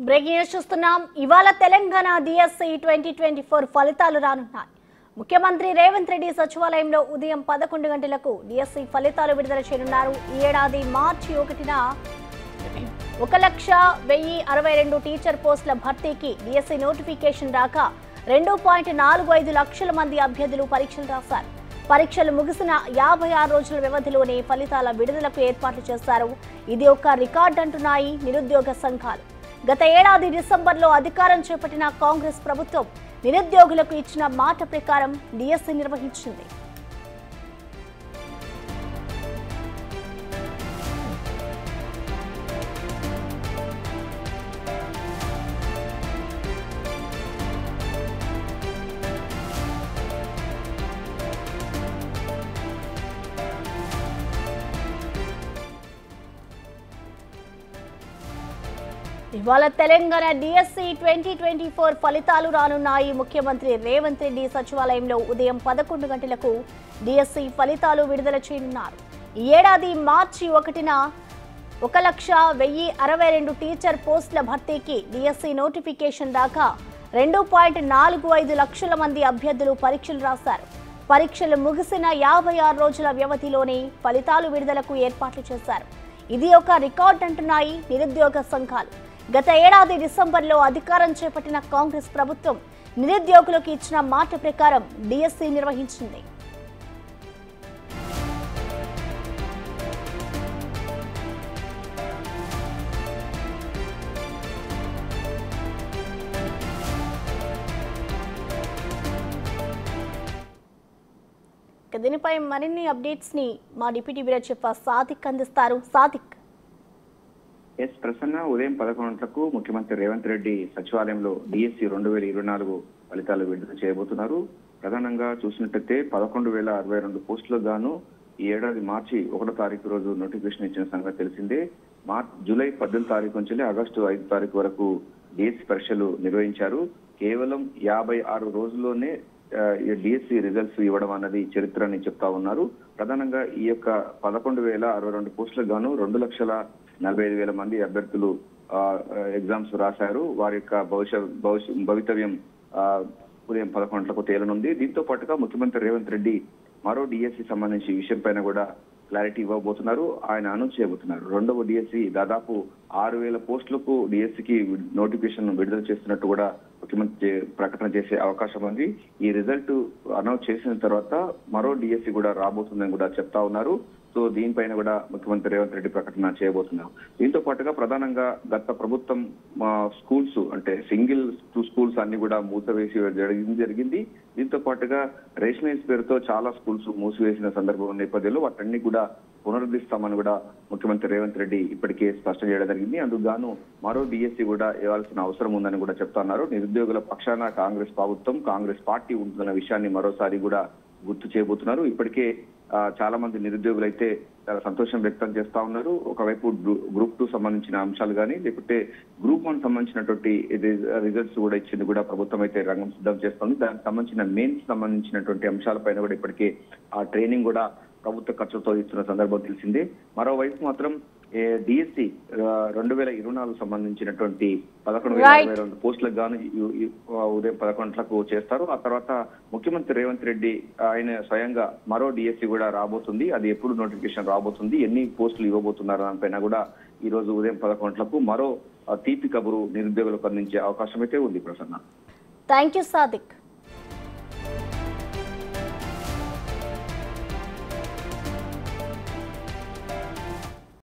Breaking news చూస్తున్నాం. ఇవాళ Telangana DSC 2024 ఫలితాలు రానున్నాయి. ముఖ్యమంత్రి రేవంత్ రెడ్డి సచివాలయంలో ఉదయం 11 గంటలకు డిఎస్సి ఫలితాలు విడుదల చేయనున్నారు. ఈ ఏడాది మార్చి 1న 1,1062 టీచర్ పోస్టుల భర్తీకి డిఎస్సి నోటిఫికేషన్ రాక 2.45 లక్షల మంది అభ్యర్థులు పరీక్షలు రాశారు. పరీక్షలు ముగిసిన 56 రోజుల వ్యవధిలోనే ఫలితాల విడుదలకు ఏర్పాట్లు చేశారు. ఇది ఒక రికార్డ్ అంటున్నాయి నిరుద్యోగ సంఘాలు. గత ఏడాది డిసెంబర్లో అధికారం చేపట్టిన కాంగ్రెస్ ప్రభుత్వం నిరుద్యోగులకు ఇచ్చిన మాట ప్రకారం డిఎస్సి నిర్వహించింది. ఇవాళ తెలంగాణ డిఎస్సి 2024 ఫలితాలు రానున్నాయి. ముఖ్యమంత్రి రేవంత్ రెడ్డి సచివాలయంలో ఉదయం 11 గంటలకు డిఎస్సి ఫలితాలు విడుదల చేయనున్నారు. ఈ ఏడాది మార్చి 1న 1,1062 టీచర్ పోస్టుల భర్తీకి డిఎస్సి నోటిఫికేషన్ దాకా 2.45 లక్షల మంది అభ్యర్థులు పరీక్షలు రాశారు. పరీక్షలు ముగిసిన 56 రోజుల వ్యవధిలోనే ఫలితాలు విడుదలకు ఏర్పాట్లు చేశారు. ఇది ఒక రికార్డ్ అంటున్నాయి నిరుద్యోగ సంఘాలు. గత ఏడాది డిసెంబర్లో అధికారం చేపట్టిన కాంగ్రెస్ ప్రభుత్వం నిరుద్యోగులకు ఇచ్చిన మాట ప్రకారం డిఎస్సి నిర్వహించింది. దీనిపై మరిన్ని అప్డేట్స్ ని మా డిప్యూటీ బ్యూరో చీఫ్ సాదిక్ అందిస్తారు. సాదిక్. ప్రసన్న, ఉదయం 11 గంటలకు ముఖ్యమంత్రి రేవంత్ రెడ్డి సచివాలయంలో డిఎస్సి 2024 ఫలితాలు విడుదల చేయబోతున్నారు. ప్రధానంగా చూసినట్టయితే 11,062 పోస్టులకు గాను ఈ ఏడాది మార్చి 1వ తారీఖు రోజు నోటిఫికేషన్ ఇచ్చిన సంగతి తెలిసిందే. జూలై 18 తారీఖు నుంచి ఆగస్టు 5 తారీఖు వరకు డిఎస్సి పరీక్షలు నిర్వహించారు. కేవలం 56 రోజుల్లోనే డిఎస్సి రిజల్ట్స్ ఇవ్వడం అన్నది చరిత్ర అని చెప్తా ఉన్నారు. ప్రధానంగా ఈ యొక్క 11,062 పోస్టులకు గాను 2,45,000 మంది అభ్యర్థులు ఎగ్జామ్స్ రాశారు. వారి యొక్క భవితవ్యం ఉదయం 11 గంటలకు తేలనుంది. దీంతో పాటుగా ముఖ్యమంత్రి రేవంత్ రెడ్డి మరో డిఎస్సి సంబంధించి విషయం పైన కూడా క్లారిటీ ఇవ్వబోతున్నారు. ఆయన అనౌన్స్ చేయబోతున్నారు. రెండవ డిఎస్సి దాదాపు 6,000 పోస్టులకు డిఎస్సికి నోటిఫికేషన్ విడుదల చేస్తున్నట్టు కూడా ముఖ్యమంత్రి ప్రకటన చేసే అవకాశం ఉంది. ఈ రిజల్ట్ అనౌన్స్ చేసిన తర్వాత మరో డిఎస్సి కూడా రాబోతుందని కూడా చెప్తా ఉన్నారు. సో దీనిపైన కూడా ముఖ్యమంత్రి రేవంత్ రెడ్డి ప్రకటన చేయబోతున్నారు. దీంతో పాటుగా ప్రధానంగా గత ప్రభుత్వం స్కూల్స్ అంటే సింగిల్ స్కూల్స్ అన్ని కూడా మూసివేసి జరిగింది. దీంతో పాటుగా రేషనైజ్ పేరుతో చాలా స్కూల్స్ మూసివేసిన సందర్భం నేపథ్యంలో వాటన్ని కూడా పునరుద్ధరిస్తామని కూడా ముఖ్యమంత్రి రేవంత్ రెడ్డి ఇప్పటికే స్పష్టం చేయడం జరిగింది. అందుకు గాను మరో డిఎస్సి కూడా ఇవ్వాల్సిన అవసరం ఉందని కూడా చెప్తున్నారు. నిరుద్యోగుల పక్షాన కాంగ్రెస్ ప్రభుత్వం, కాంగ్రెస్ పార్టీ ఉంటున్న విషయాన్ని మరోసారి కూడా గుర్తు చేయబోతున్నారు. ఇప్పటికే చాలా మంది నిరుద్యోగులు అయితే చాలా సంతోషం వ్యక్తం చేస్తా ఉన్నారు. ఒకవైపు గ్రూప్ 2 సంబంధించిన అంశాలు కానీ లేకపోతే గ్రూప్ 1 సంబంధించినటువంటి రిజల్ట్స్ కూడా ఇచ్చింది కూడా ప్రభుత్వం అయితే రంగం సిద్ధం చేస్తుంది. దానికి సంబంధించిన మెయిన్స్ సంబంధించినటువంటి అంశాలపైన కూడా ఇప్పటికే ఆ ట్రైనింగ్ కూడా ప్రభుత్వ ఖర్చుతో ఇస్తున్న సందర్భం తెలిసిందే. మరోవైపు మాత్రం డిఎస్సి 2024 సంబంధించినటువంటి 11,062 పోస్టులకు గాను ఉదయం 11 గంటలకు చేస్తారు. ఆ తర్వాత ముఖ్యమంత్రి రేవంత్ రెడ్డి ఆయన స్వయంగా మరో డిఎస్సి కూడా రాబోతుంది. అది ఎప్పుడు నోటిఫికేషన్ రాబోతుంది, ఎన్ని పోస్టులు ఇవ్వబోతున్నారు దానిపైన కూడా ఈ రోజు ఉదయం 11 గంటలకు మరో తీపి కబురు నిరుద్యోగులకు అందించే అవకాశం అయితే ఉంది. ప్రసన్న. Thank you Sadiq.